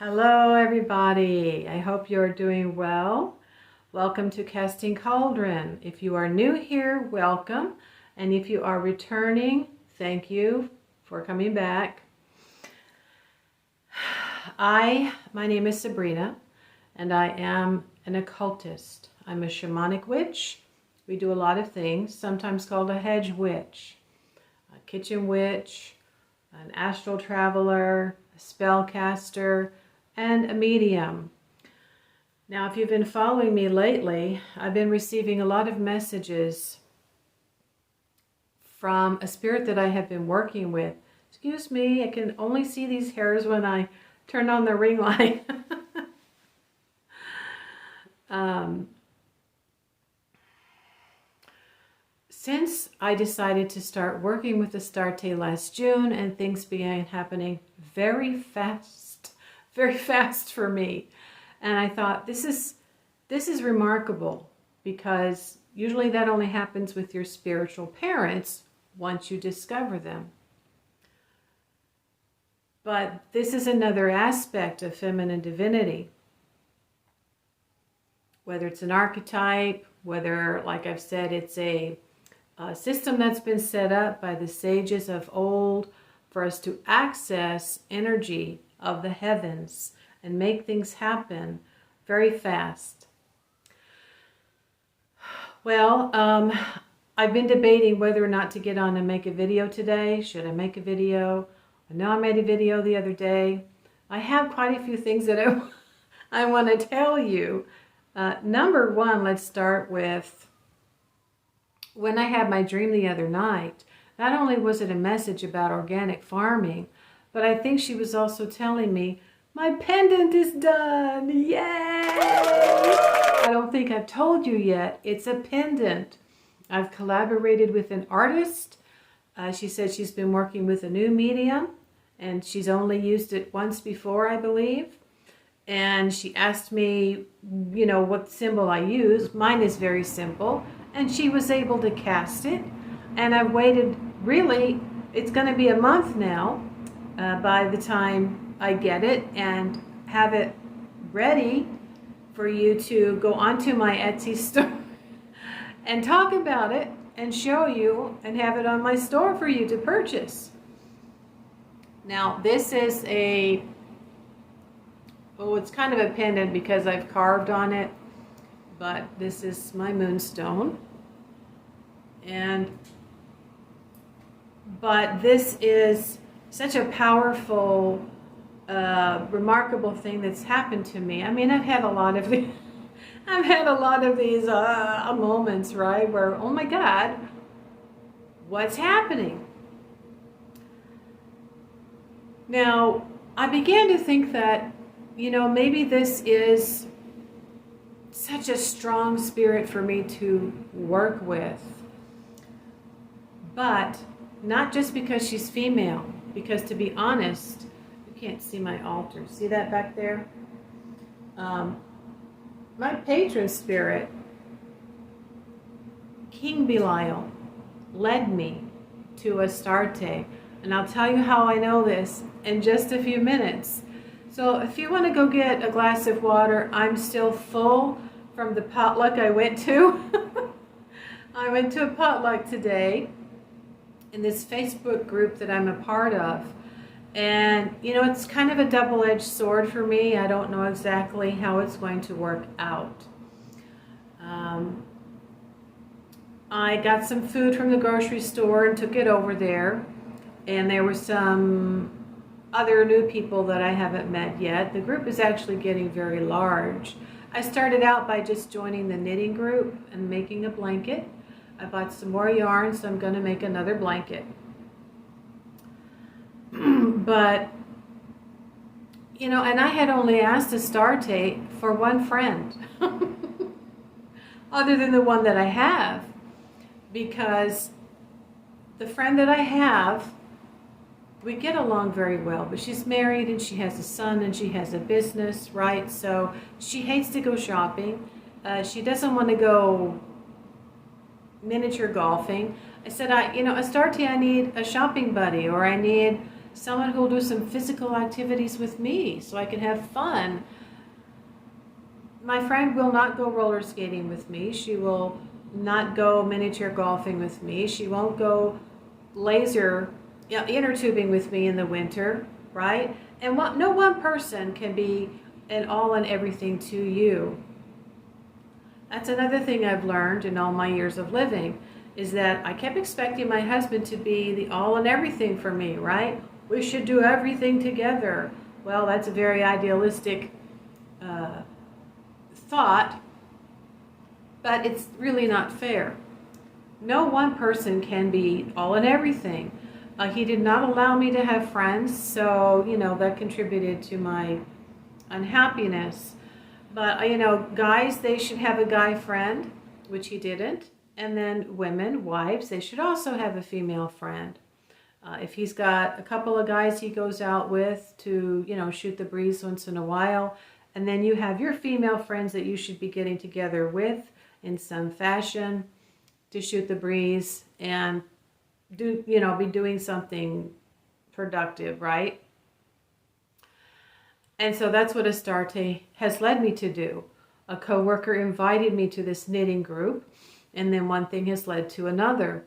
Hello everybody, I hope you're doing well. Welcome to Casting Cauldron. If you are new here, welcome. And if you are returning, thank you for coming back. My name is Sabrina and I am an occultist. I'm a shamanic witch. We do a lot of things, sometimes called a hedge witch, a kitchen witch, an astral traveler, a spellcaster, and a medium. Now, if you've been following me lately, I've been receiving a lot of messages from a spirit that I have been working with. Excuse me, I can only see these hairs when I turn on the ring light. Since I decided to start working with Astarte last June, and things began happening very fast for me. And I thought, this is remarkable, because usually that only happens with your spiritual parents once you discover them. But this is another aspect of feminine divinity. Whether it's an archetype, whether, like I've said, it's a system that's been set up by the sages of old for us to access energy of the heavens and make things happen very fast. Well, I've been debating whether or not to get on and make a video today. Should I make a video? I know I made a video the other day. I have quite a few things that I want to tell you. Number one, let's start with when I had my dream the other night. Not only was it a message about organic farming, but I think she was also telling me, my pendant is done, yay! I don't think I've told you yet, it's a pendant. I've collaborated with an artist. She said she's been working with a new medium, and she's only used it once before, I believe. And she asked me, you know, what symbol I use. Mine is very simple, and she was able to cast it. And I've waited, really, it's going to be a month now by the time I get it and have it ready for you to go onto my Etsy store and talk about it and show you and have it on my store for you to purchase. Now, this is it's kind of a pendant because I've carved on it, but this is my moonstone. But this is such a powerful, remarkable thing that's happened to me. I mean, I've had a lot of these moments, right, where, oh my God, what's happening? Now, I began to think that, you know, maybe this is such a strong spirit for me to work with. But not just because she's female, because to be honest, you can't see my altar. See that back there? My patron spirit, King Belial, led me to Astarte. And I'll tell you how I know this in just a few minutes. So if you want to go get a glass of water, I'm still full from the potluck I went to. I went to a potluck today in this Facebook group that I'm a part of. And, you know, it's kind of a double-edged sword for me. I don't know exactly how it's going to work out. I got some food from the grocery store and took it over there. And there were some other new people that I haven't met yet. The group is actually getting very large. I started out by just joining the knitting group and making a blanket. I bought some more yarn, so I'm going to make another blanket. But, you know, and I had only asked Astarte for one friend, other than the one that I have, because the friend that I have, we get along very well, but she's married and she has a son and she has a business, right? So she hates to go shopping. She doesn't want to go miniature golfing. I said, you know, Astarte, I need a shopping buddy, or I need someone who will do some physical activities with me so I can have fun. My friend will not go roller skating with me. She will not go miniature golfing with me. She won't go inner tubing with me in the winter, right? And no one person can be an all and everything to you. That's another thing I've learned in all my years of living, is that I kept expecting my husband to be the all and everything for me, right? We should do everything together. Well, that's a very idealistic thought, but it's really not fair. No one person can be all and everything. He did not allow me to have friends, so, that contributed to my unhappiness. But, guys, they should have a guy friend, which he didn't. And then women, wives, they should also have a female friend. If he's got a couple of guys he goes out with to, shoot the breeze once in a while, and then you have your female friends that you should be getting together with in some fashion to shoot the breeze and be doing something productive, right? And so that's what Astarte has led me to do. A coworker invited me to this knitting group, and then one thing has led to another.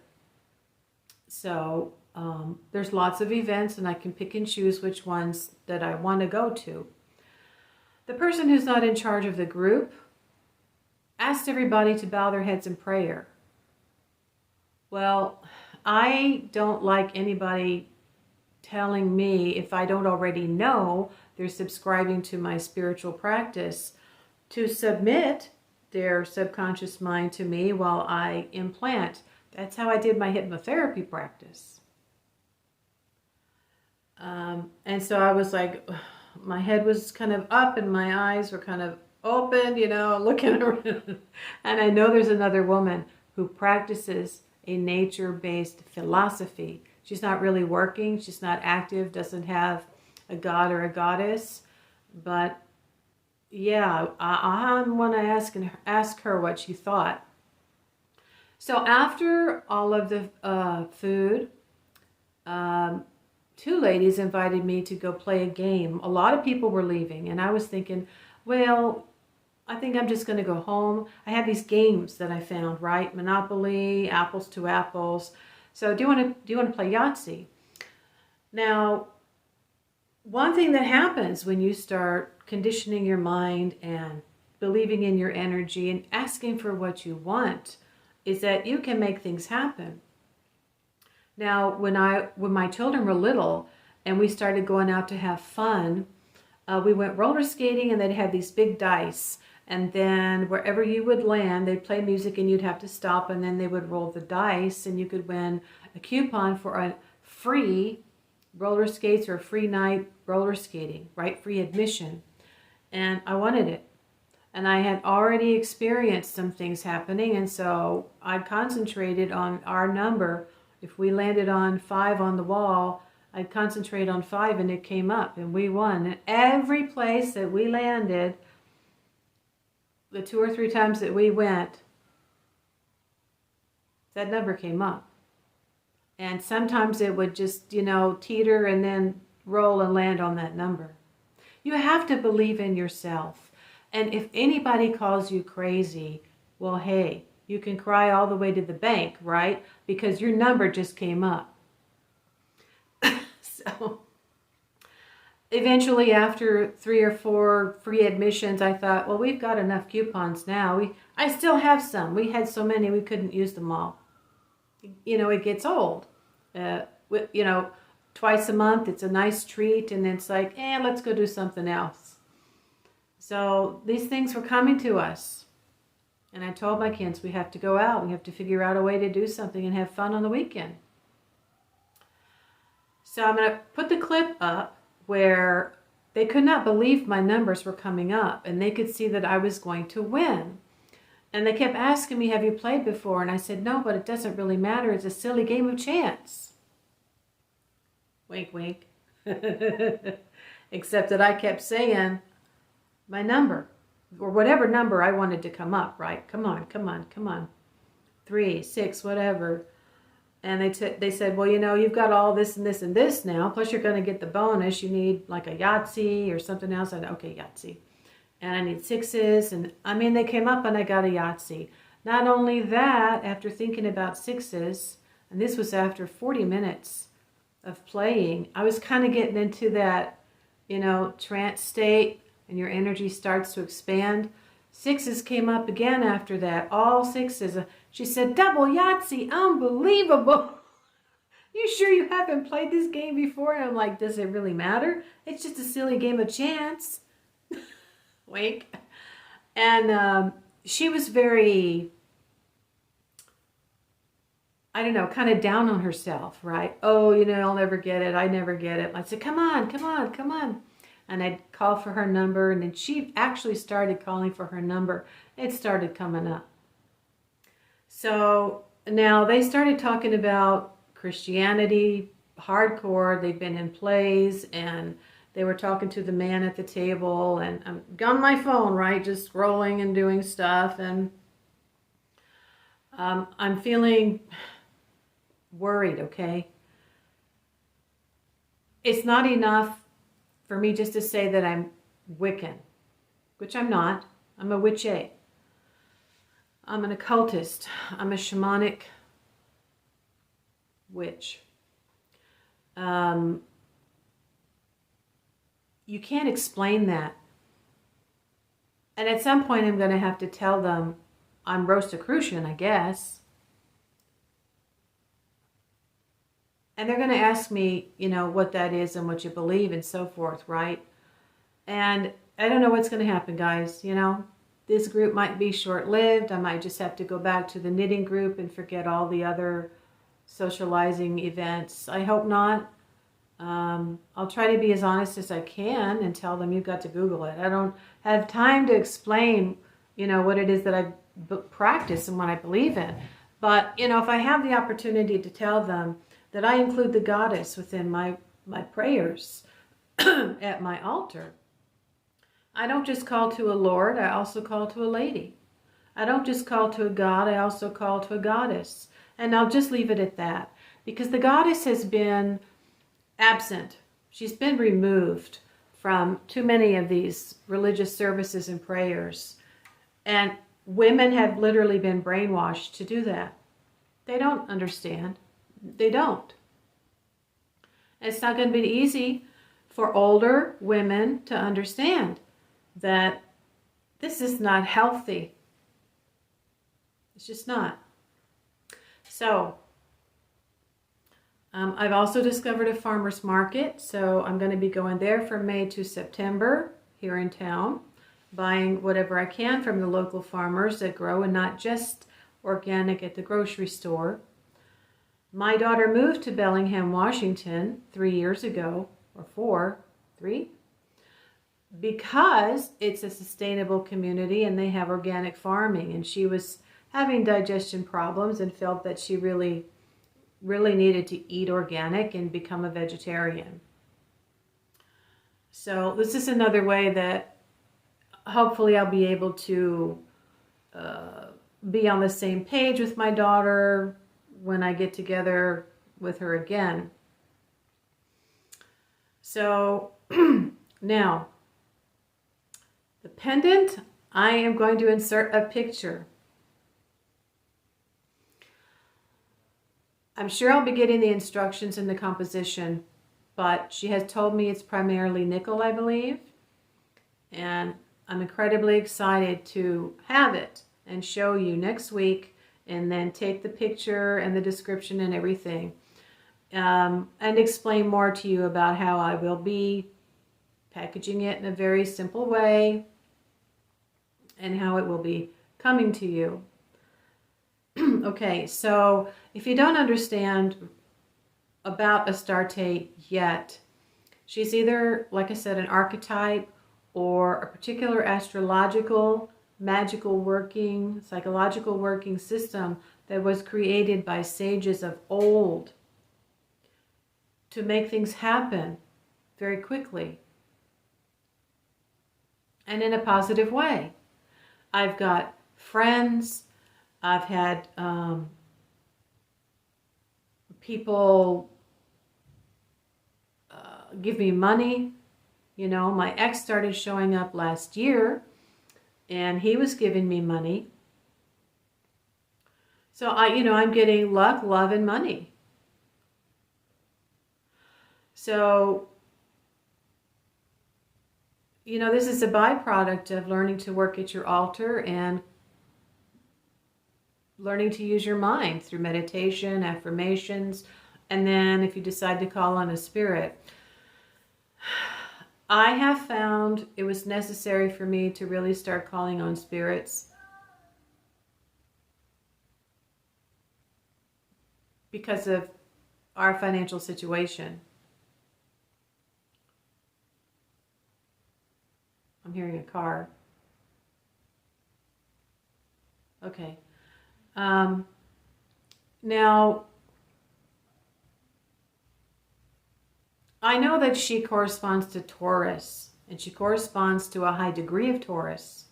So there's lots of events, and I can pick and choose which ones that I want to go to. The person who's not in charge of the group asked everybody to bow their heads in prayer. Well, I don't like anybody telling me, if I don't already know they're subscribing to my spiritual practice, to submit their subconscious mind to me while I implant. That's how I did my hypnotherapy practice. And so I was like, my head was kind of up and my eyes were kind of open, looking around. And I know there's another woman who practices a nature-based philosophy. She's not really working, she's not active, doesn't have a god or a goddess. But yeah, I want to ask her what she thought. So after all of the food, two ladies invited me to go play a game. A lot of people were leaving, and I was thinking, well, I think I'm just going to go home. I have these games that I found, right? Monopoly, apples to apples. So do you want to play Yahtzee? Now, one thing that happens when you start conditioning your mind and believing in your energy and asking for what you want is that you can make things happen. Now, when my children were little and we started going out to have fun, we went roller skating, and they'd have these big dice. And then wherever you would land, they'd play music and you'd have to stop, and then they would roll the dice and you could win a coupon for a free roller skates or a free night roller skating, right? Free admission. And I wanted it. And I had already experienced some things happening, and so I concentrated on our number. If we landed on 5 on the wall, I'd concentrate on 5 and it came up and we won. And every place that we landed, the 2 or 3 times that we went, that number came up. And sometimes it would just, teeter and then roll and land on that number. You have to believe in yourself. And if anybody calls you crazy, well, hey, you can cry all the way to the bank, right? Because your number just came up. So eventually, after 3 or 4 free admissions, I thought, well, we've got enough coupons now. I still have some. We had so many we couldn't use them all. It gets old. Twice a month, it's a nice treat, and it's like, let's go do something else. So these things were coming to us. And I told my kids, we have to go out. We have to figure out a way to do something and have fun on the weekend. So I'm going to put the clip up where they could not believe my numbers were coming up, and they could see that I was going to win. And they kept asking me, have you played before? And I said, no, but it doesn't really matter. It's a silly game of chance. Wink, wink. Except that I kept saying my number, or whatever number I wanted to come up, right? Come on, come on, come on. 3, 6, whatever. And they said, well, you know, you've got all this and this and this now, plus you're going to get the bonus. You need like a Yahtzee or something else. I said, okay, Yahtzee. And I need 6s. And I mean, they came up and I got a Yahtzee. Not only that, after thinking about 6s, and this was after 40 minutes of playing, I was kind of getting into that, you know, trance state, and your energy starts to expand. 6s came up again after that, all 6s. She said, double Yahtzee, unbelievable. You sure you haven't played this game before? And I'm like, does it really matter? It's just a silly game of chance. Wink. And she was very, I don't know, kind of down on herself, right? Oh, you know, I'll never get it. I never get it. I said, come on, come on, come on. And I'd call for her number, and then she actually started calling for her number. It started coming up. So now they started talking about Christianity, hardcore. They've been in plays, and they were talking to the man at the table, and I'm on my phone, right, just scrolling and doing stuff, and I'm feeling worried, okay? It's not enough for me just to say that I'm Wiccan, which I'm not. I'm a witch-a. I'm an occultist. I'm a shamanic witch. You can't explain that. And at some point I'm going to have to tell them I'm Rosicrucian, I guess. And they're going to ask me, you know, what that is and what you believe and so forth, right? And I don't know what's going to happen, guys, you know. This group might be short-lived. I might just have to go back to the knitting group and forget all the other socializing events. I hope not. I'll try to be as honest as I can and tell them you've got to Google it. I don't have time to explain, you know, what it is that I practice and what I believe in. But, you know, if I have the opportunity to tell them that I include the goddess within my prayers at my altar, I don't just call to a lord, I also call to a lady. I don't just call to a god, I also call to a goddess. And I'll just leave it at that. Because the goddess has been absent. She's been removed from too many of these religious services and prayers. And women have literally been brainwashed to do that. They don't understand. They don't. It's not going to be easy for older women to understand that this is not healthy. It's just not. So, I've also discovered a farmer's market, so I'm going to be going there from May to September here in town, buying whatever I can from the local farmers that grow and not just organic at the grocery store. My daughter moved to Bellingham, Washington 3 years ago, or 3, because it's a sustainable community and they have organic farming, and she was having digestion problems and felt that she really needed to eat organic and become a vegetarian. So this is another way that hopefully I'll be able to be on the same page with my daughter when I get together with her again. So now, the pendant, I am going to insert a picture. I'm sure I'll be getting the instructions and the composition, but she has told me it's primarily nickel, I believe. And I'm incredibly excited to have it and show you next week, and then take the picture and the description and everything, and explain more to you about how I will be packaging it in a very simple way and how it will be coming to you. Okay, so if you don't understand about Astarte yet, she's either, like I said, an archetype or a particular astrological, magical working, psychological working system that was created by sages of old to make things happen very quickly and in a positive way. I've got friends, I've had people give me money. You know, my ex started showing up last year and he was giving me money. So I'm getting luck, love, and money. So, this is a byproduct of learning to work at your altar and learning to use your mind through meditation, affirmations, and then if you decide to call on a spirit. I have found it was necessary for me to really start calling on spirits because of our financial situation. I'm hearing a car. Okay. Now, I know that she corresponds to Taurus, and she corresponds to a high degree of Taurus.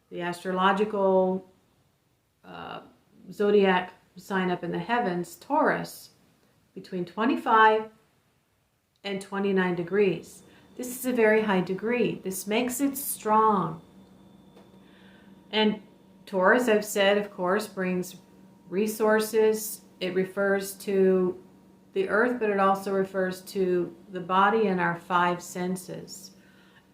The astrological zodiac sign up in the heavens, Taurus, between 25 and 29 degrees. This is a very high degree. This makes it strong. And Taurus, I've said, of course, brings resources. It refers to the earth, but it also refers to the body and our five senses.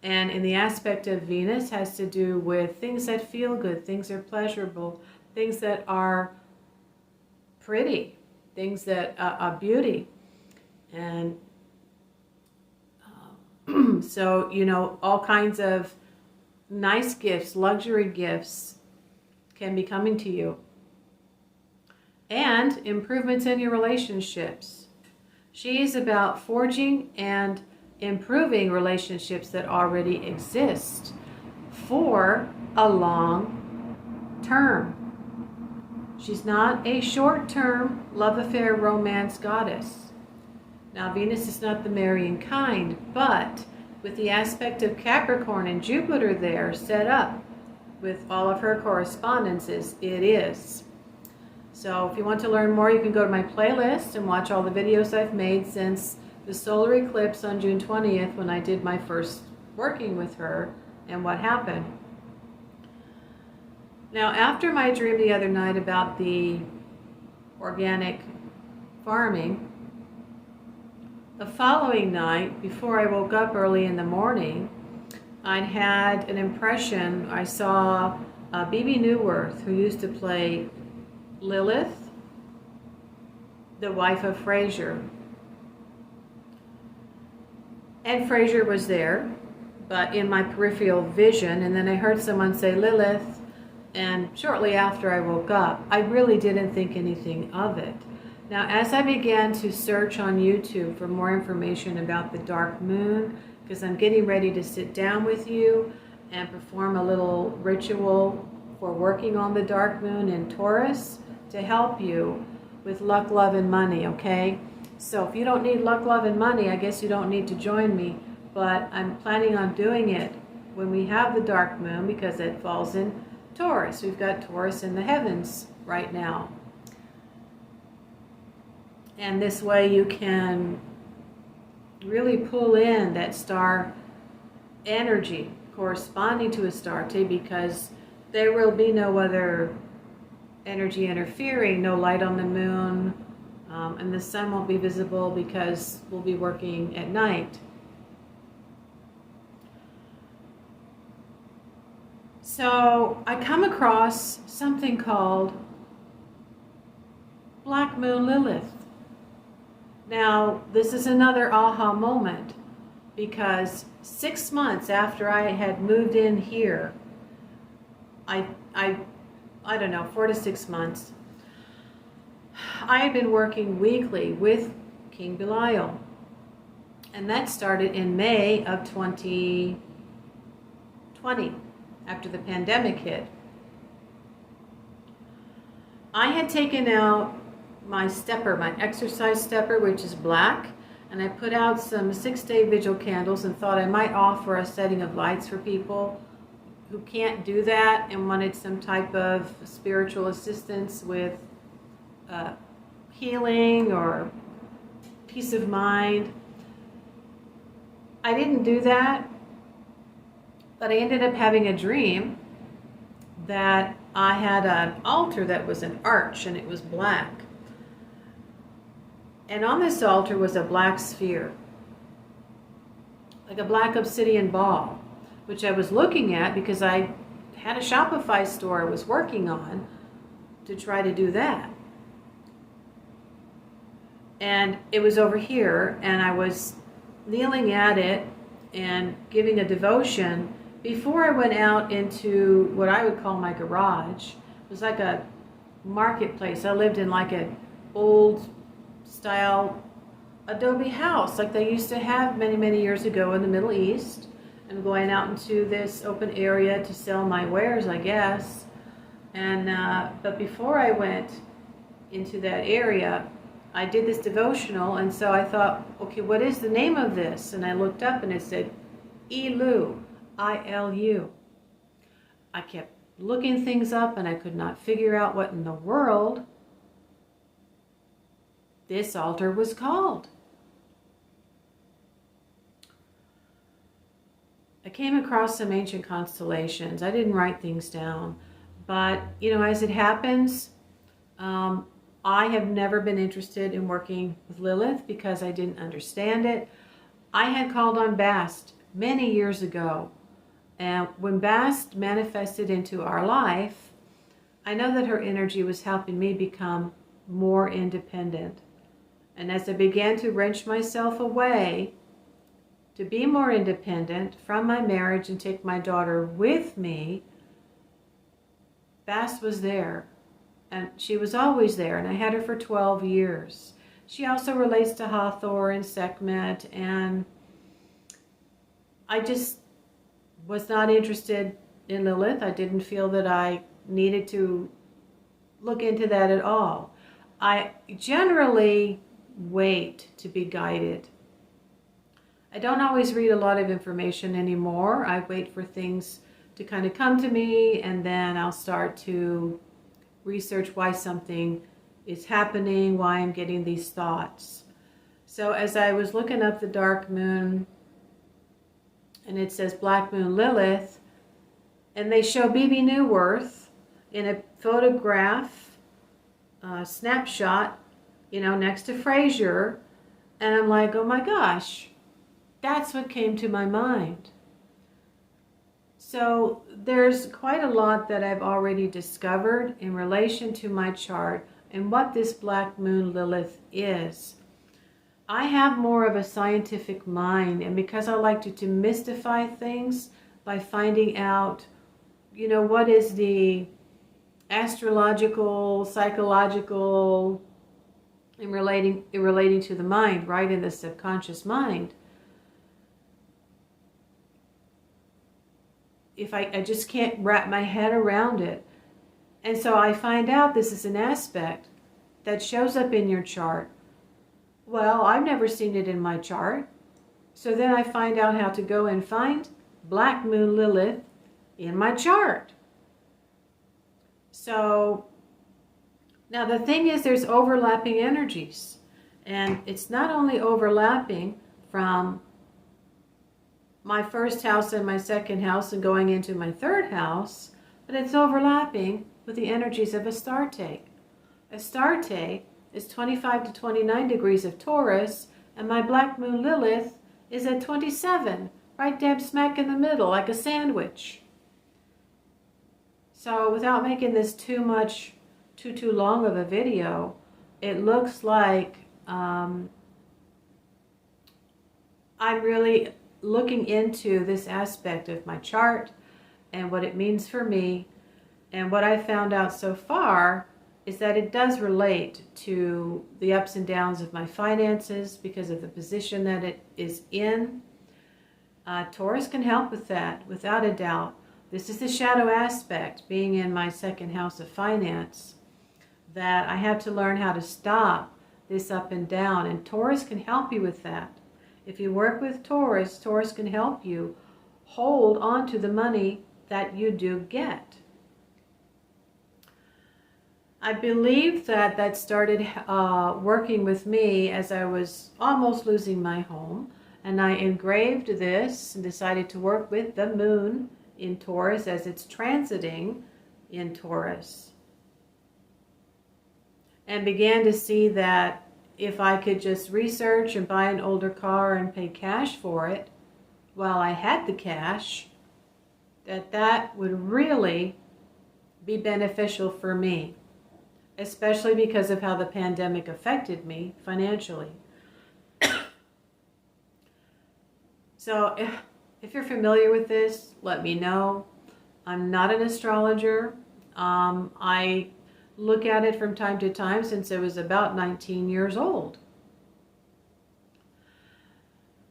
And in the aspect of Venus has to do with things that feel good, things that are pleasurable, things that are pretty, things that are beauty. And so, all kinds of nice gifts, luxury gifts can be coming to you. And improvements in your relationships. She is about forging and improving relationships that already exist for a long term. She's not a short-term love affair romance goddess. Now, Venus is not the marrying kind, but with the aspect of Capricorn and Jupiter there set up with all of her correspondences, it is. So if you want to learn more, you can go to my playlist and watch all the videos I've made since the solar eclipse on June 20th when I did my first working with her and what happened. Now, after my dream the other night about the organic farming, the following night, before I woke up early in the morning, I had an impression. I saw Bebe Neuwirth, who used to play Lilith, the wife of Frasier. And Frasier was there, but in my peripheral vision, and then I heard someone say Lilith, and shortly after I woke up, I really didn't think anything of it. Now, as I began to search on YouTube for more information about the dark moon, because I'm getting ready to sit down with you and perform a little ritual for working on the dark moon in Taurus to help you with luck, love, and money, okay? So if you don't need luck, love, and money, I guess you don't need to join me, but I'm planning on doing it when we have the dark moon because it falls in Taurus. We've got Taurus in the heavens right now. And this way you can really pull in that star energy corresponding to Astarte, because there will be no other energy interfering, no light on the moon, and the sun won't be visible because we'll be working at night. So I come across something called Black Moon Lilith. Now, this is another aha moment, because 6 months after I had moved in here, I don't know, 4 to 6 months, I had been working weekly with King Belial. And that started in May of 2020, after the pandemic hit. I had taken out my stepper, my exercise stepper, which is black, and I put out some 6-day vigil candles and thought I might offer a setting of lights for people who can't do that and wanted some type of spiritual assistance with healing or peace of mind. I didn't do that, but I ended up having a dream that I had an altar that was an arch and it was black. And on this altar was a black sphere, like a black obsidian ball, which I was looking at because I had a Shopify store I was working on to try to do that. And it was over here, and I was kneeling at it and giving a devotion before I went out into what I would call my garage. It was like a marketplace. I lived in like an old style adobe house like they used to have many, many years ago in the Middle East. I'm going out into this open area to sell my wares, I guess. And but before I went into that area, I did this devotional, and so I thought, okay, what is the name of this? And I looked up and it said Ilu, I-L-U. I kept looking things up and I could not figure out what in the world this altar was called. I came across some ancient constellations. I didn't write things down, but you know, as it happens, I have never been interested in working with Lilith because I didn't understand it. I had called on Bast many years ago, and when Bast manifested into our life, I know that her energy was helping me become more independent. And as I began to wrench myself away to be more independent from my marriage and take my daughter with me, Bast was there. And she was always there, and I had her for 12 years. She also relates to Hathor and Sekhmet, and I just was not interested in Lilith. I didn't feel that I needed to look into that at all. I generally wait to be guided. I don't always read a lot of information anymore. I wait for things to kind of come to me, and then I'll start to research why something is happening, why I'm getting these thoughts. So as I was looking up the dark moon, and it says Black Moon Lilith, and they show Bibi Newworth in a photograph, snapshot, you know, next to Frasier, and I'm like, oh my gosh, that's what came to my mind. So there's quite a lot that I've already discovered in relation to my chart and what this Black Moon Lilith is. I have more of a scientific mind, and because I like to demystify things by finding out, you know, what is the astrological, psychological, in relating to the mind, right, in the subconscious mind. If I just can't wrap my head around it. And so I find out this is an aspect that shows up in your chart. Well, I've never seen it in my chart. So then I find out how to go and find Black Moon Lilith in my chart. So now the thing is, there's overlapping energies. And it's not only overlapping from my first house and my second house and going into my third house, but it's overlapping with the energies of Astarte. Astarte is 25 to 29 degrees of Taurus, and my Black Moon Lilith is at 27, right dab smack in the middle, like a sandwich. So without making this too long of a video, it looks like I'm really looking into this aspect of my chart and what it means for me. And what I found out so far is that it does relate to the ups and downs of my finances because of the position that it is in. Taurus can help with that, without a doubt. This is the shadow aspect, being in my second house of finance, that I have to learn how to stop this up and down, and Taurus can help you with that. If you work with Taurus, Taurus can help you hold on to the money that you do get. I believe that that started working with me as I was almost losing my home. And I engraved this and decided to work with the moon in Taurus as it's transiting in Taurus. And began to see that if I could just research and buy an older car and pay cash for it while I had the cash, that would really be beneficial for me, especially because of how the pandemic affected me financially. So if you're familiar with this, let me know. I'm not an astrologer. I look at it from time to time since I was about 19 years old.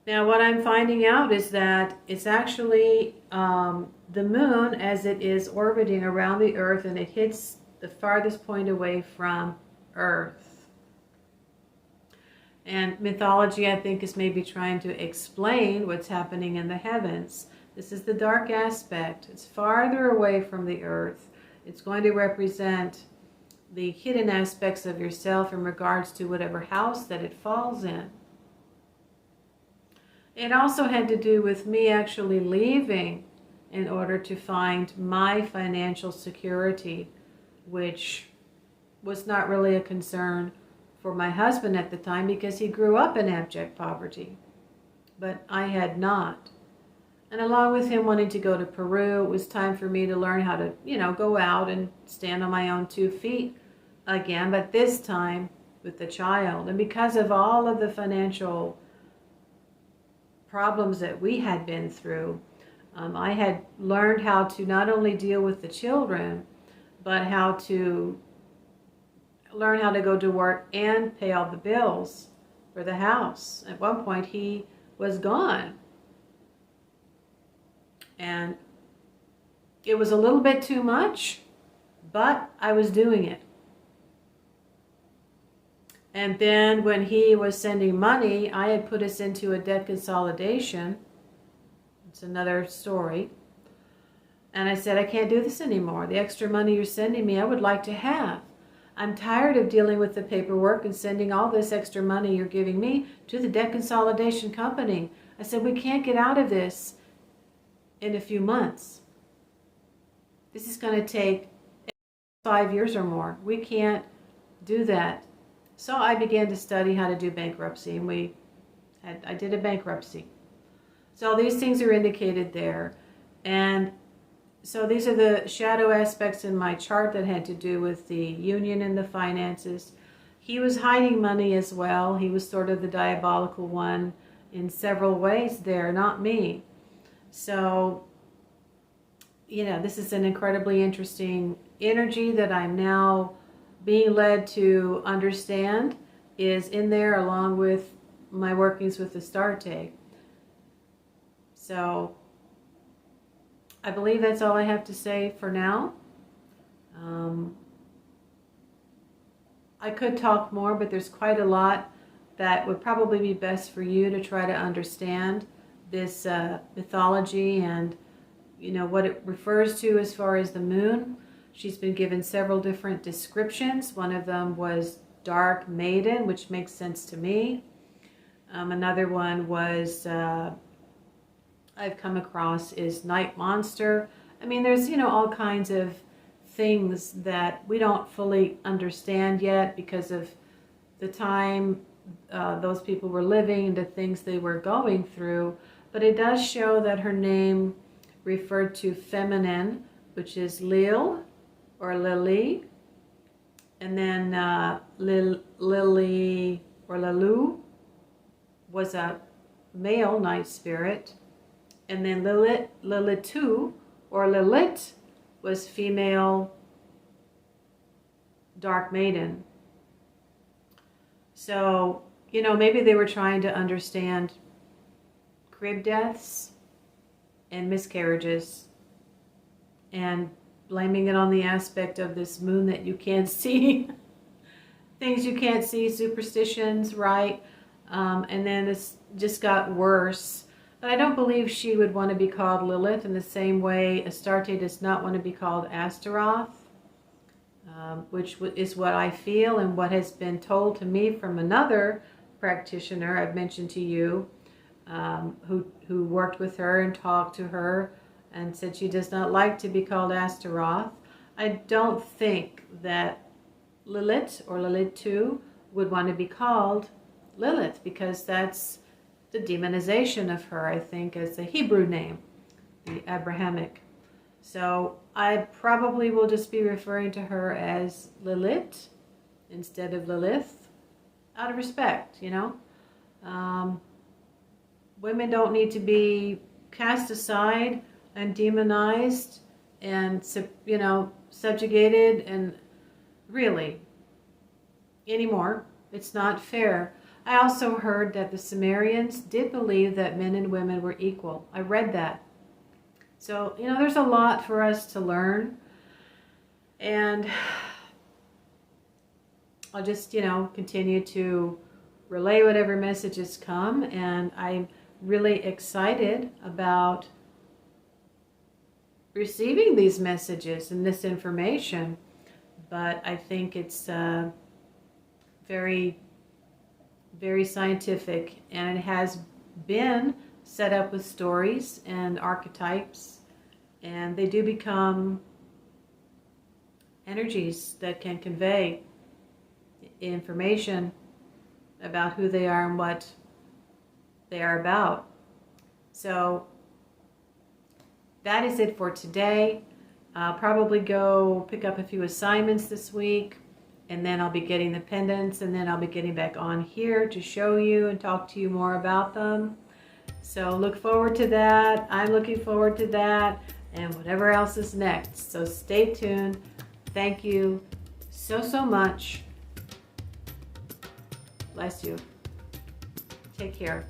Now what I'm finding out is that it's actually the moon as it is orbiting around the earth, and it hits the farthest point away from earth. And mythology, I think, is maybe trying to explain what's happening in the heavens. This is the dark aspect. It's farther away from the earth. It's going to represent the hidden aspects of yourself in regards to whatever house that it falls in. It also had to do with me actually leaving in order to find my financial security, which was not really a concern for my husband at the time because he grew up in abject poverty, but I had not. And along with him wanting to go to Peru, it was time for me to learn how to, go out and stand on my own 2 feet again, but this time with the child. And because of all of the financial problems that we had been through, I had learned how to not only deal with the children, but how to learn how to go to work and pay all the bills for the house. At one point, he was gone. And it was a little bit too much, but I was doing it. And then when he was sending money, I had put us into a debt consolidation. It's another story. And I said, I can't do this anymore. The extra money you're sending me, I would like to have. I'm tired of dealing with the paperwork and sending all this extra money you're giving me to the debt consolidation company. I said, we can't get out of this in a few months. This is going to take 5 years or more. We can't do that. So I began to study how to do bankruptcy, and I did a bankruptcy. So these things are indicated there. And so these are the shadow aspects in my chart that had to do with the union and the finances. He was hiding money as well. He was sort of the diabolical one in several ways there, not me. So, this is an incredibly interesting energy that I'm now being led to understand is in there along with my workings with the Astarte. So I believe that's all I have to say for now. I could talk more, but there's quite a lot that would probably be best for you to try to understand this mythology and what it refers to as far as the moon. She's been given several different descriptions. One of them was Dark Maiden, which makes sense to me. Another one was I've come across is Night Monster. I mean, there's all kinds of things that we don't fully understand yet because of the time those people were living and the things they were going through. But it does show that her name referred to feminine, which is Lil or Lily, and then Lily or Lalu was a male night spirit, and then Lilitu or Lilith was female dark maiden. So, maybe they were trying to understand crib deaths and miscarriages and blaming it on the aspect of this moon that you can't see. Things you can't see, superstitions, right? And then it's just got worse. But I don't believe she would want to be called Lilith in the same way Astarte does not want to be called Astaroth. is what I feel and what has been told to me from another practitioner I've mentioned to you, who worked with her and talked to her and said she does not like to be called Astaroth. I don't think that Lilith or Lilith too would want to be called Lilith, because that's the demonization of her, I think, as the Hebrew name, the Abrahamic. So I probably will just be referring to her as Lilith instead of Lilith, out of respect, you know. Women don't need to be cast aside and demonized and, you know, subjugated and really anymore. It's not fair. I also heard that the Sumerians did believe that men and women were equal. I read that. So, you know, there's a lot for us to learn. And I'll just, you know, continue to relay whatever messages come. And I'm really excited about receiving these messages and this information. But I think it's very, very scientific, and it has been set up with stories and archetypes, and they do become energies that can convey information about who they are and what they are about. So that is it for today. I'll probably go pick up a few assignments this week, and then I'll be getting the pendants, and then I'll be getting back on here to show you and talk to you more about them. So look forward to that. I'm looking forward to that, and whatever else is next. So stay tuned. Thank you so much. Bless you. Take care.